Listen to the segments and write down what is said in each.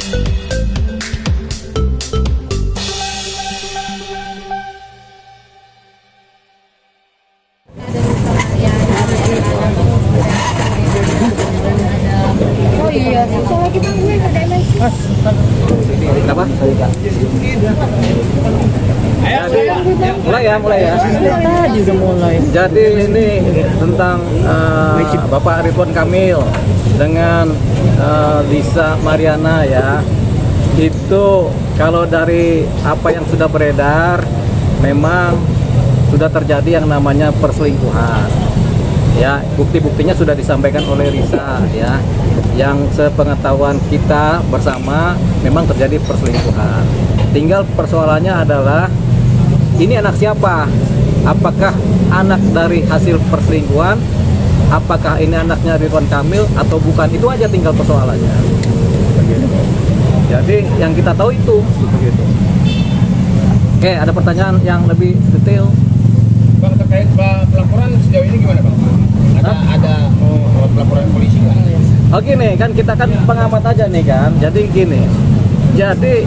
Oh iya, soalnya kita gue ada MSC. Kenapa? Mulai ya. Tadi udah mulai. Jadi ini tentang Bapak Ridwan Kamil dengan Lisa Mariana ya. Itu kalau dari apa yang sudah beredar, memang sudah terjadi yang namanya perselingkuhan. Ya, bukti-buktinya sudah disampaikan oleh Lisa ya. Yang sepengetahuan kita bersama memang terjadi perselingkuhan. Tinggal persoalannya adalah ini anak siapa? Apakah anak dari hasil perselingkuhan? Apakah ini anaknya Ridwan Kamil atau bukan? Itu aja tinggal persoalannya. Begitu. Jadi yang kita tahu itu begitu. Oke, ada pertanyaan yang lebih detail. Bang, terkait pelaporan sejauh ini gimana Bang? Ada pelaporan polisi nggak? Oke nih, kan kita kan pengamat aja nih kan. Jadi gini, jadi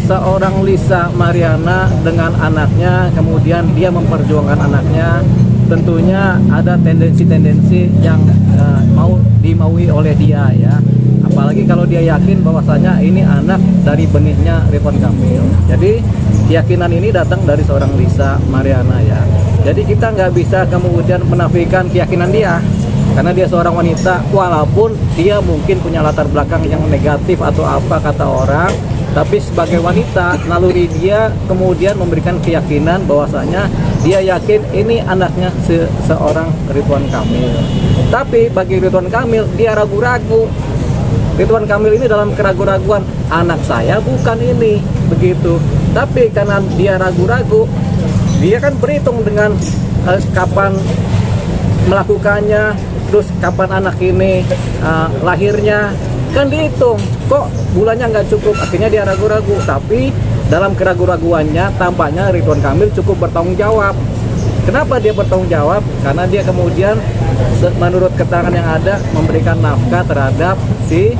seorang Lisa Mariana dengan anaknya, kemudian dia memperjuangkan anaknya, tentunya ada tendensi-tendensi yang mau dimaui oleh dia ya. Apalagi kalau dia yakin bahwasanya ini anak dari benihnya Ridwan Kamil. Jadi keyakinan ini datang dari seorang Lisa Mariana ya. Jadi kita nggak bisa kemudian menafikan keyakinan dia, karena dia seorang wanita, walaupun dia mungkin punya latar belakang yang negatif atau apa kata orang, tapi sebagai wanita naluri dia kemudian memberikan keyakinan bahwasanya dia yakin ini anaknya seorang Ridwan Kamil. Tapi bagi Ridwan Kamil dia ragu-ragu. Ridwan Kamil ini dalam keraguan-raguan, anak saya bukan ini begitu. Tapi karena dia ragu-ragu, dia kan berhitung dengan kapan melakukannya, terus kapan anak ini lahirnya, kan dihitung. Kok bulannya nggak cukup, akhirnya dia ragu-ragu. Tapi dalam keraguan-raguannya tampaknya Ridwan Kamil cukup bertanggung jawab. Kenapa dia bertanggung jawab? Karena dia kemudian menurut keterangan yang ada memberikan nafkah terhadap si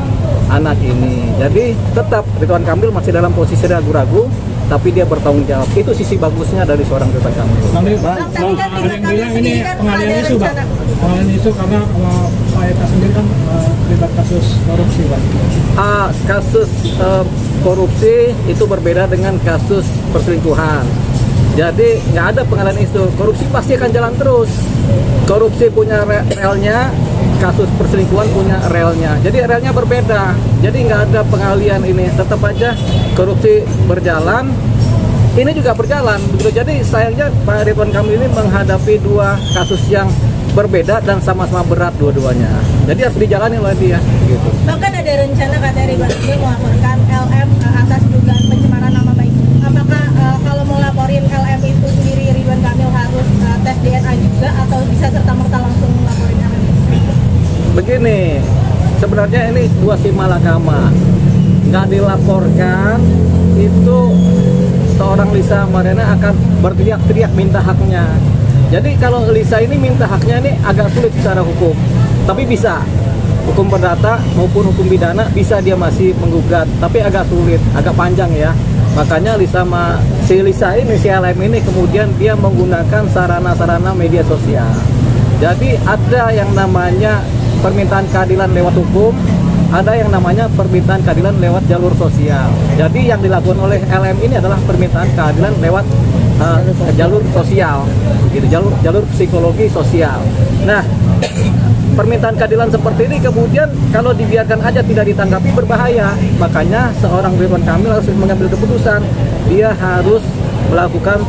anak ini. Jadi tetap Ridwan Kamil masih dalam posisi ragu-ragu, tapi dia bertanggung jawab. Itu sisi bagusnya dari seorang Ridwan Kamil. Ada yang bilang ini pengalian isu, Bang. Pengalian isu karena Pak Eta sendiri kan terlibat kasus korupsi, Bang. Kasus korupsi itu berbeda dengan kasus perselingkuhan. Jadi nggak ada pengalian isu. Korupsi pasti akan jalan terus. Korupsi punya relnya, kasus perselingkuhan punya relnya. Jadi relnya berbeda. Jadi nggak ada pengalian ini. Tetap aja korupsi berjalan. Ini juga berjalan. Begitu. Jadi sayangnya Pak Ridwan Kamil ini menghadapi dua kasus yang berbeda dan sama-sama berat dua-duanya. Jadi harus dijalani oleh dia. Gitu. Bahkan ada rencana kata Ridwan Kamil melaporkan LM atas dugaan pencemaran nama baik. Apakah kalau mau laporin LM itu sendiri Ridwan Kamil harus tes DNA juga atau bisa serta-merta langsung laporin LM? Begini, sebenarnya ini dua si malakama. Nggak dilaporkan, itu seorang Lisa Mariana akan berteriak-teriak minta haknya. Jadi kalau Lisa ini minta haknya ini agak sulit secara hukum, tapi bisa. Hukum perdata maupun hukum pidana bisa dia masih menggugat, tapi agak sulit, agak panjang ya. Makanya si Lisa ini, si LM ini kemudian dia menggunakan sarana-sarana media sosial. Jadi ada yang namanya permintaan keadilan lewat hukum, ada yang namanya permintaan keadilan lewat jalur sosial. Jadi yang dilakukan oleh LM ini adalah permintaan keadilan lewat jalur sosial, gitu, jalur psikologi sosial. Nah, permintaan keadilan seperti ini kemudian kalau dibiarkan aja tidak ditanggapi berbahaya. Makanya seorang Ridwan Kamil harus mengambil keputusan. Dia harus melakukan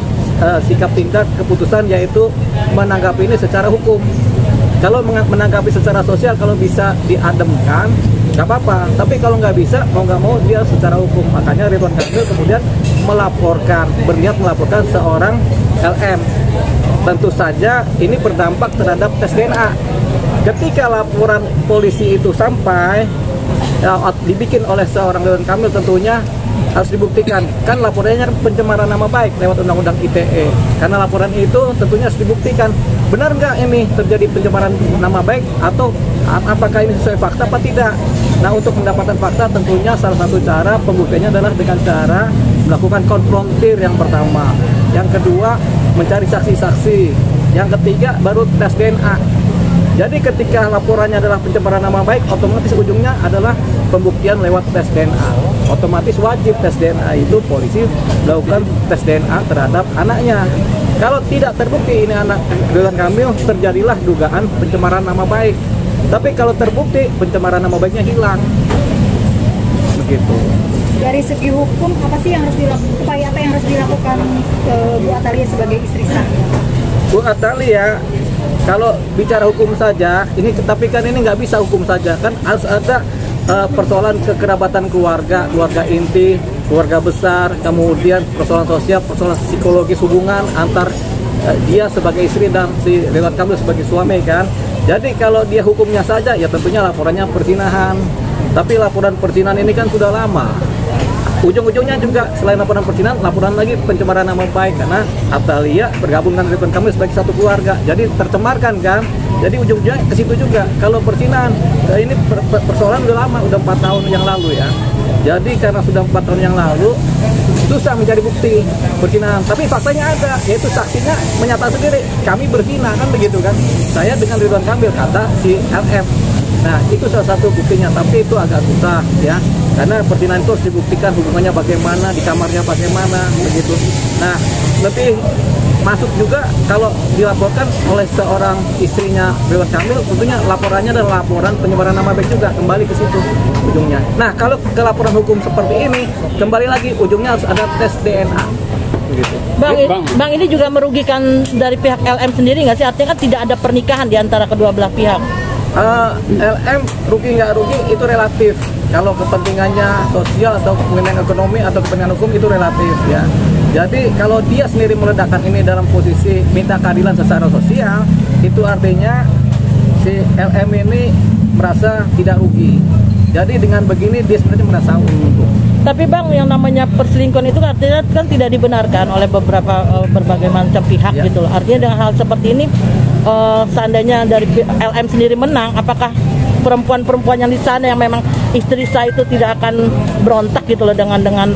sikap tindak keputusan, yaitu menanggapi ini secara hukum. Kalau menanggapi secara sosial, kalau bisa diademkan nggak apa-apa, tapi kalau nggak bisa, mau nggak mau dia secara hukum. Makanya Ridwan Kamil kemudian berniat melaporkan seorang LM. Tentu saja ini berdampak terhadap tes DNA. Ketika laporan polisi itu sampai dibikin oleh seorang Ridwan Kamil, tentunya harus dibuktikan. Kan laporannya pencemaran nama baik lewat undang-undang ITE. Karena laporan itu tentunya harus dibuktikan. Benar nggak ini terjadi pencemaran nama baik, atau apakah ini sesuai fakta apa tidak? Nah, untuk mendapatkan fakta tentunya salah satu cara pembuktiannya adalah dengan cara melakukan konfrontir yang pertama. Yang kedua, mencari saksi-saksi. Yang ketiga, baru tes DNA. Jadi ketika laporannya adalah pencemaran nama baik, otomatis ujungnya adalah pembuktian lewat tes DNA. Otomatis wajib tes DNA itu polisi melakukan tes DNA terhadap anaknya. Kalau tidak terbukti ini anak Ridwan Kamil, terjadilah dugaan pencemaran nama baik. Tapi kalau terbukti pencemaran nama baiknya hilang. Begitu. Dari segi hukum apa sih yang harus dilakukan, upaya apa yang harus dilakukan Bu Atalia sebagai istri sah? Bu Atalia, kalau bicara hukum saja, ini tapi kan ini nggak bisa hukum saja, kan harus ada persoalan kekerabatan keluarga, keluarga inti, keluarga besar, kemudian persoalan sosial, persoalan psikologis hubungan antar dia sebagai istri dan si Ridwan Kamil sebagai suami kan. Jadi kalau dia hukumnya saja, ya tentunya laporannya perzinahan. Tapi laporan perzinahan ini kan sudah lama. Ujung-ujungnya juga selain laporan perzinahan, laporan lagi pencemaran nama baik karena Atalia bergabung dengan Ridwan Kamil sebagai satu keluarga. Jadi tercemarkan kan. Jadi ujung-ujungnya ke situ juga. Kalau perzinahan, ini persoalan udah lama, udah 4 tahun yang lalu ya. Jadi karena sudah 4 tahun yang lalu, susah mencari bukti perzinahan. Tapi faktanya ada, yaitu saksinya menyatakan sendiri, kami berzina kan begitu kan. Saya dengan Ridwan Kamil, kata si LF. Nah, itu salah satu buktinya, tapi itu agak susah ya. Karena perzinahan itu harus dibuktikan hubungannya bagaimana, di kamarnya bagaimana, begitu. Nah, lebih masuk juga kalau dilaporkan oleh seorang istrinya Ridwan Kamil, tentunya laporannya adalah laporan pencemaran nama baik juga, kembali ke situ ujungnya. Nah, kalau ke laporan hukum seperti ini, kembali lagi ujungnya harus ada tes DNA. Begitu. Bang, ini juga merugikan dari pihak LM sendiri nggak sih? Artinya kan tidak ada pernikahan di antara kedua belah pihak. LM rugi nggak rugi itu relatif. Kalau kepentingannya sosial atau kepentingan ekonomi atau kepentingan hukum itu relatif ya. Jadi kalau dia sendiri meledakkan ini dalam posisi minta keadilan secara sosial, itu artinya si LM ini merasa tidak rugi. Jadi dengan begini dia sebenarnya merasa untung. Tapi Bang, yang namanya perselingkuhan itu artinya kan tidak dibenarkan oleh berbagai macam pihak ya. Gitu loh. Artinya dengan hal seperti ini, seandainya dari LM sendiri menang, apakah perempuan-perempuan yang di sana yang memang istri saya itu tidak akan berontak gitu loh dengan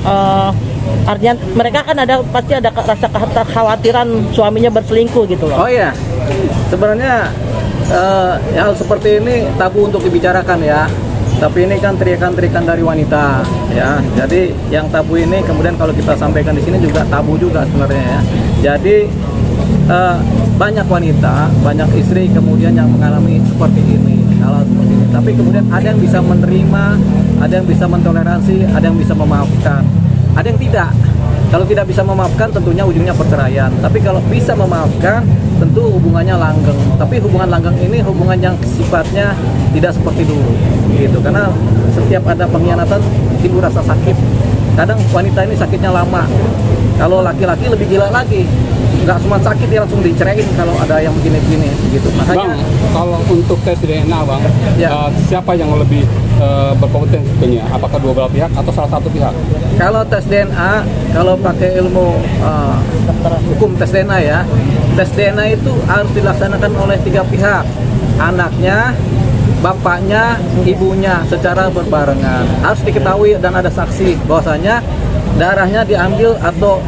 artinya mereka kan pasti ada rasa kekhawatiran suaminya berselingkuh gitu loh. Oh iya, sebenarnya hal seperti ini tabu untuk dibicarakan ya. Tapi ini kan teriakan-teriakan dari wanita ya. Jadi yang tabu ini kemudian kalau kita sampaikan di sini juga tabu juga sebenarnya ya. Jadi banyak wanita, banyak istri kemudian yang mengalami seperti ini, hal seperti ini. Tapi kemudian ada yang bisa menerima, ada yang bisa mentoleransi, ada yang bisa memaafkan, ada yang tidak. Kalau tidak bisa memaafkan tentunya ujungnya perceraian. Tapi kalau bisa memaafkan tentu hubungannya langgeng. Tapi hubungan langgeng ini hubungan yang sifatnya tidak seperti dulu gitu. Karena setiap ada pengkhianatan timbul rasa sakit. Kadang wanita ini sakitnya lama. Kalau laki-laki lebih gila lagi. Nggak cuma sakit dia langsung diceraiin kalau ada yang begini-begini gitu. Makanya Bang, kalau untuk tes DNA Bang, ya. Siapa yang lebih berkompetensi sebetulnya? Apakah dua belah pihak atau salah satu pihak? kalau tes DNA, kalau pakai ilmu hukum tes DNA ya, tes DNA itu harus dilaksanakan oleh 3 pihak, anaknya, bapaknya, ibunya secara berbarengan. Harus diketahui dan ada saksi bahwasanya darahnya diambil atau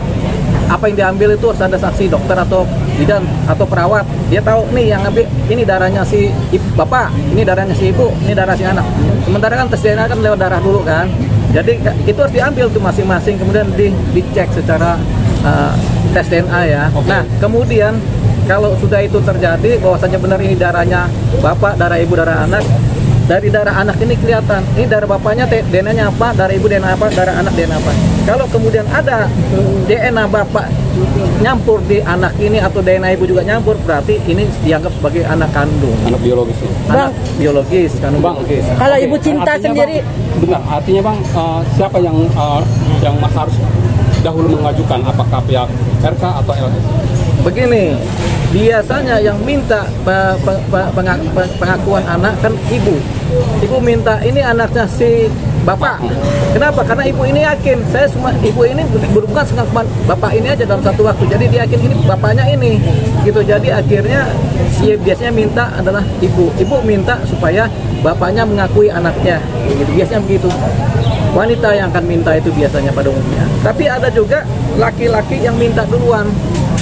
apa yang diambil itu harus ada saksi, dokter atau bidan atau perawat. Dia tahu nih yang ngambil ini darahnya si bapak, ini darahnya si ibu, ini darah si anak. Sementara kan tes DNA kan lewat darah dulu kan. Jadi itu harus diambil tuh masing-masing, kemudian dicek secara tes DNA ya. Okay. Nah kemudian kalau sudah itu terjadi bahwasanya benar ini darahnya bapak, darah ibu, darah anak. Dari darah anak ini kelihatan, ini darah bapaknya DNA-nya apa, darah ibu DNA apa, darah anak DNA apa. Kalau kemudian ada DNA bapak nyampur di anak ini atau DNA ibu juga nyampur, berarti ini dianggap sebagai anak kandung. Anak biologis. Anak biologis, kandung Bang, biologis. Kalau Ibu Cinta artinya, sendiri, Bang, benar, artinya Bang, siapa yang harus dahulu mengajukan, apakah pihak RK atau LS? Begini, biasanya yang minta pengakuan anak kan ibu. Ibu minta ini anaknya si bapak. Kenapa? Karena ibu ini yakin, ibu ini berhubungan dengan bapak ini aja dalam satu waktu. Jadi dia yakin ini bapaknya ini, gitu. Jadi akhirnya biasanya minta adalah ibu minta supaya bapaknya mengakui anaknya, gitu. Biasanya begitu. Wanita yang akan minta itu biasanya pada umumnya. Tapi ada juga laki-laki yang minta duluan.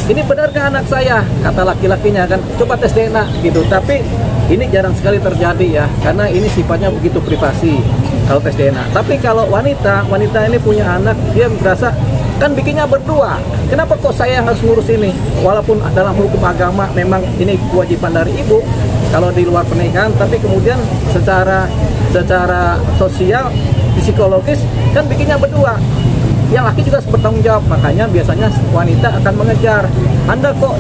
Ini benarkah anak saya? Kata laki-lakinya kan, coba tes DNA gitu. Tapi ini jarang sekali terjadi ya, karena ini sifatnya begitu privasi kalau tes DNA. Tapi kalau wanita ini punya anak, dia merasa kan bikinnya berdua. Kenapa kok saya yang harus ngurus ini? Walaupun dalam hukum agama memang ini kewajiban dari ibu kalau di luar pernikahan, tapi kemudian secara sosial, psikologis kan bikinnya berdua. Yang laki juga bertanggung jawab, makanya biasanya wanita akan mengejar Anda kok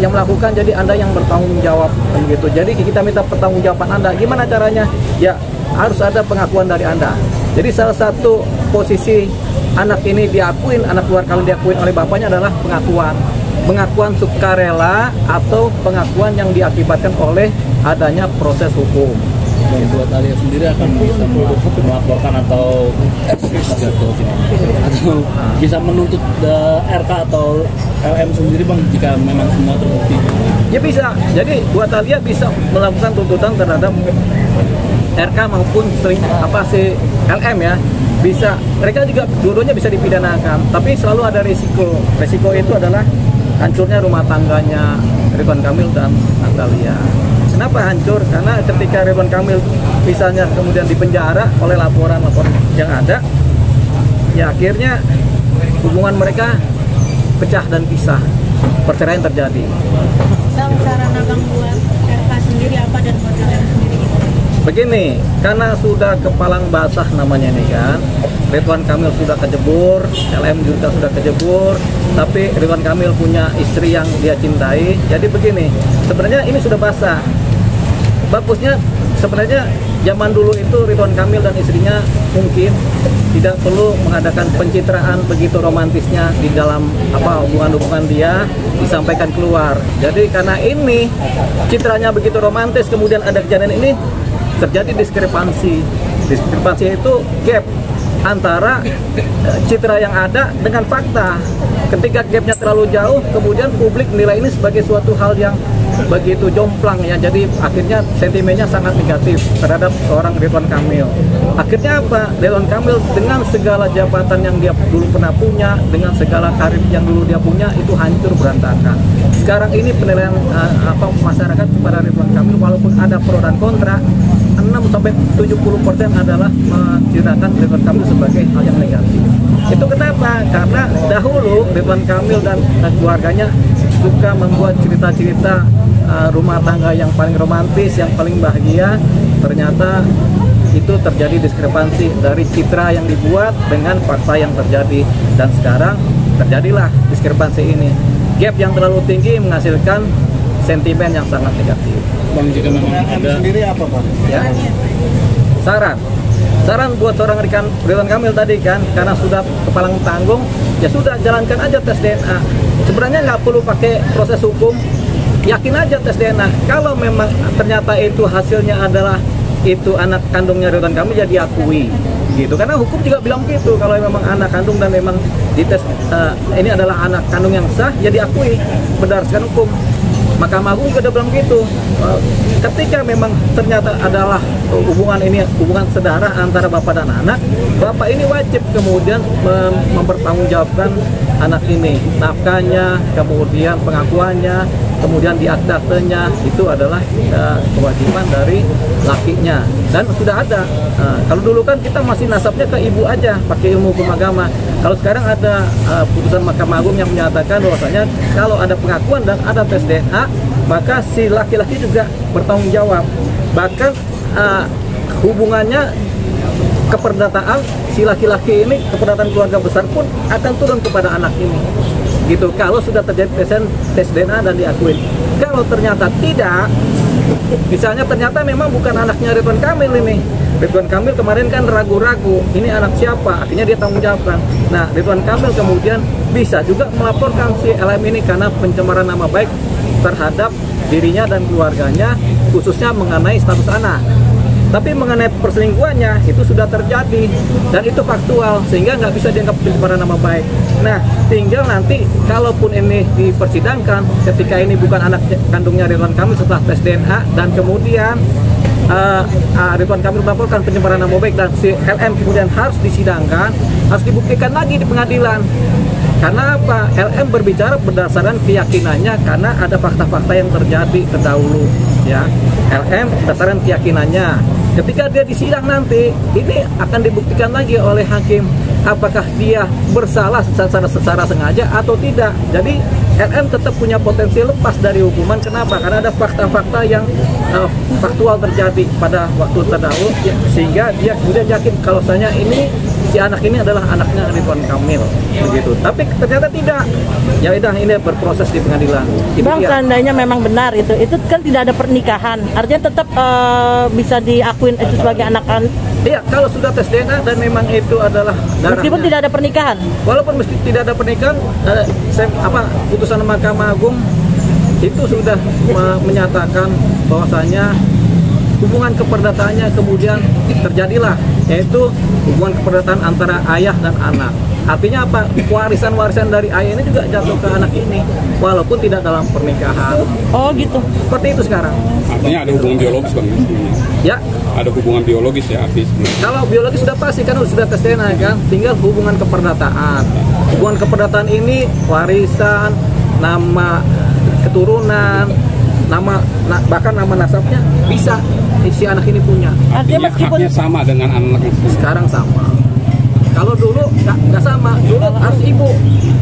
yang melakukan, jadi Anda yang bertanggung jawab begitu. Jadi kita minta pertanggungjawaban Anda. Gimana caranya? Ya harus ada pengakuan dari Anda. Jadi salah satu posisi anak ini diakuin, anak luar kalau diakuin oleh bapaknya adalah pengakuan sukarela atau pengakuan yang diakibatkan oleh adanya proses hukum. Dan buat Alia sendiri akan bisa melaporkan atau bisa menuntut RK atau LM sendiri bang jika memang semua terbukti. Ya bisa. Jadi buat Alia bisa melakukan tuntutan terhadap RK maupun si LM ya. Bisa. Mereka juga dua-duanya bisa dipidanakan. Tapi selalu ada risiko. Risiko itu adalah hancurnya rumah tangganya Ridwan Kamil dan Natalia. Kenapa hancur? Karena ketika Ridwan Kamil misalnya kemudian dipenjara oleh laporan-laporan yang ada, ya akhirnya hubungan mereka pecah dan pisah, perceraian terjadi. Bang, saran abang buat RK sendiri apa dan buat LM sendiri gimana? Begini, karena sudah kepalang basah namanya ini kan, Ridwan Kamil sudah kejebur, LM juga sudah kejebur, tapi Ridwan Kamil punya istri yang dia cintai. Jadi begini, sebenarnya ini sudah basah. Bagusnya sebenarnya zaman dulu itu Ridwan Kamil dan istrinya mungkin tidak perlu mengadakan pencitraan begitu romantisnya di dalam hubungan-hubungan dia disampaikan keluar. Jadi karena ini citranya begitu romantis, kemudian ada kejadian ini, terjadi diskrepansi. Diskrepansi itu gap antara citra yang ada dengan fakta. Ketika gapnya terlalu jauh, kemudian publik nilai ini sebagai suatu hal yang begitu jomplang ya. Jadi akhirnya sentimennya sangat negatif terhadap seorang Ridwan Kamil. Akhirnya apa? Ridwan Kamil dengan segala jabatan yang dia dulu pernah punya, dengan segala karir yang dulu dia punya, itu hancur berantakan. Sekarang ini penilaian masyarakat kepada Ridwan Kamil walaupun ada pro dan kontra, 6-70% adalah menceritakan Ridwan Kamil sebagai hal yang negatif. Itu kenapa? Karena dahulu Ridwan Kamil dan keluarganya suka membuat cerita-cerita rumah tangga yang paling romantis, yang paling bahagia. Ternyata itu terjadi diskrepansi dari citra yang dibuat dengan fakta yang terjadi. Dan sekarang terjadilah diskrepansi ini. Gap yang terlalu tinggi menghasilkan sentimen yang sangat negatif. Bang, jika memang ada sendiri apa Pak? Ya. Saran buat seorang Ridwan Kamil tadi kan, karena sudah kepalang tanggung, ya sudah jalankan aja tes DNA. Sebenarnya nggak perlu pakai proses hukum, yakin aja tes DNA. Kalau memang ternyata itu hasilnya adalah itu anak kandungnya Ridwan Kamil, ya diakui gitu. Karena hukum juga bilang gitu, kalau memang anak kandung dan memang dites ini adalah anak kandung yang sah, ya diakui berdasarkan hukum. Mahkamah Agung juga bilang gitu. Ketika memang ternyata adalah hubungan saudara antara bapak dan anak, bapak ini wajib kemudian mempertanggungjawabkan anak ini, nafkahnya, kemudian pengakuannya, kemudian di aktenya, itu adalah kewajiban dari lakinya. Dan sudah ada. Kalau dulu kan kita masih nasabnya ke ibu aja, pakai ilmu hukum agama. Kalau sekarang ada putusan Mahkamah Agung yang menyatakan bahwasanya kalau ada pengakuan dan ada tes DNA, maka si laki-laki juga bertanggung jawab. Bahkan hubungannya keperdataan si laki-laki ini, keperdataan keluarga besar pun akan turun kepada anak ini. Gitu. Kalau sudah terjadi tes DNA dan diakui. Kalau ternyata tidak, misalnya ternyata memang bukan anaknya Ridwan Kamil ini. Ridwan Kamil kemarin kan ragu-ragu, ini anak siapa? Akhirnya dia tanggung jawabkan. Nah, Ridwan Kamil kemudian bisa juga melaporkan si LM ini karena pencemaran nama baik terhadap dirinya dan keluarganya, khususnya mengenai status anak. Tapi mengenai perselingkuhannya itu sudah terjadi dan itu faktual sehingga nggak bisa dianggap pencemaran nama baik. Nah, tinggal nanti kalaupun ini dipersidangkan ketika ini bukan anak kandungnya Ridwan Kamil setelah tes DNA dan kemudian Ridwan Kamil melaporkan pencemaran nama baik dan si LM kemudian harus disidangkan, harus dibuktikan lagi di pengadilan. Karena apa? LM berbicara berdasarkan keyakinannya karena ada fakta-fakta yang terjadi terdahulu, ya. LM berdasarkan keyakinannya. Ketika dia disidang nanti, ini akan dibuktikan lagi oleh hakim apakah dia bersalah secara sengaja atau tidak. Jadi LM tetap punya potensi lepas dari hukuman. Kenapa? Karena ada fakta-fakta yang faktual terjadi pada waktu terdahulu, ya, sehingga dia kemudian yakin kalau misalnya ini si anak ini adalah anaknya Ridwan Kamil, begitu. Tapi ternyata tidak. Ya udah, ini berproses di pengadilan. Bang, seandainya memang benar itu kan tidak ada pernikahan, artinya tetap bisa diakuin itu sebagai anak kan? Iya, kalau sudah tes DNA dan memang itu adalah darahnya. Meskipun tidak ada pernikahan. Walaupun meski tidak ada pernikahan, putusan Mahkamah Agung itu sudah menyatakan bahwasanya hubungan keperdataannya kemudian terjadilah, yaitu hubungan keperdataan antara ayah dan anak. Artinya apa? Warisan-warisan dari ayah ini juga jatuh ke anak ini, walaupun tidak dalam pernikahan. Oh gitu. Seperti itu sekarang. Artinya ada hubungan biologis Bang? Ya. Ada hubungan biologis ya artinya. Kalau biologis sudah pasti kan sudah tes DNA kan, tinggal hubungan keperdataan. Hubungan keperdataan ini warisan, nama keturunan, bahkan nama nasabnya bisa si anak ini punya. Artinya haknya sama dengan anak sekarang sama. Kalau dulu nggak sama, dulu harus ibu.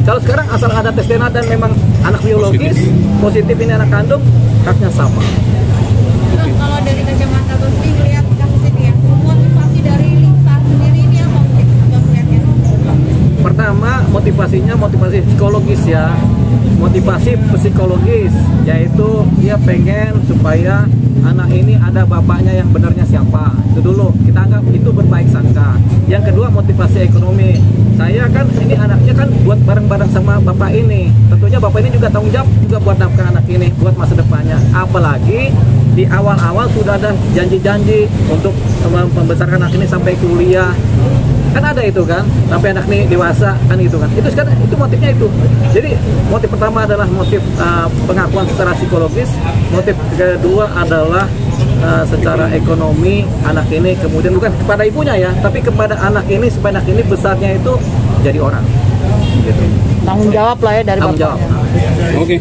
Kalau sekarang asal ada tes DNA dan memang anak biologis positif ini anak kandung, haknya sama. Kalau dari kacamata Bang Sri melihat kasus ini ya, motivasi dari Lisa sendiri ini apa Bang melihatnya? Pertama, motivasi psikologis ya. Motivasi psikologis, yaitu dia pengen supaya anak ini ada bapaknya yang benarnya siapa. Itu dulu, kita anggap itu berbaik sangka. Yang kedua, motivasi ekonomi. Saya kan ini anaknya kan buat bareng-bareng sama bapak ini. Tentunya bapak ini juga tanggung jawab juga buat nafkah anak ini, buat masa depannya. Apalagi di awal-awal sudah ada janji-janji untuk membesarkan anak ini sampai kuliah. Kan ada itu kan, sampai anak ini dewasa kan itu kan. Itu sekarang itu motifnya itu. Jadi motif pertama adalah motif pengakuan secara psikologis, motif kedua adalah secara ekonomi anak ini, kemudian bukan kepada ibunya ya, tapi kepada anak ini supaya anak ini besarnya itu jadi orang. Gitu. Tanggung jawab lah ya dari Tanggung bapak. jawab. Oke.